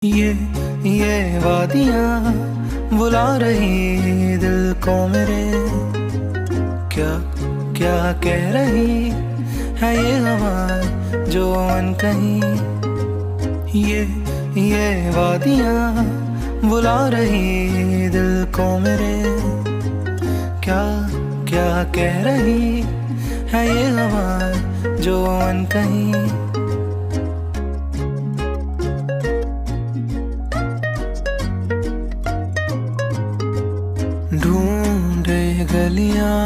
ये ये वादियाँ बुला रही दिल को मेरे, क्या क्या कह रही है ये हवा जो अनकही। ये वादियाँ बुला रही दिल को मेरे, क्या क्या कह रही है ये हवा जो अनकही। ढूंढे गलियां